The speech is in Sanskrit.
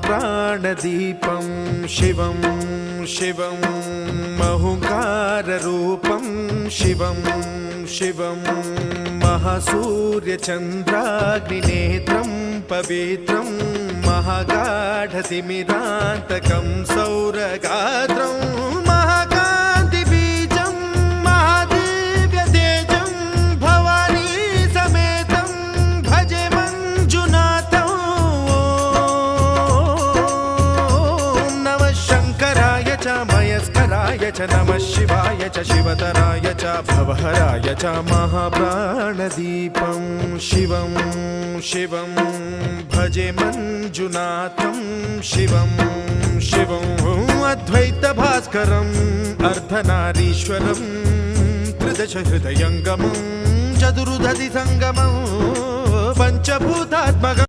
महाप्राणदीपं शिवं शिवं महुङ्काररूपं शिवं शिवं महासूर्यचन्द्राग्निनेत्रं पवित्रं महागाढतिमिरान्तकं सौरगात्रं महाकान्तिबीजं महादिव्यतेजं भवानी समेतं भजे मञ्जुनाथं। ॐ नमः शङ्कराय च मयस्कराय च नमः शिवाय च शिवतराय च भवहराय च महाप्राणदीपं शिवं शिवं भजे मञ्जुनाथं शिवं शिवं अद्वैतभास्करम् अर्धनारीश्वरं त्रिदशहृदयङ्गमं चतुर्दधिसङ्गमं पञ्चभूतात्मकं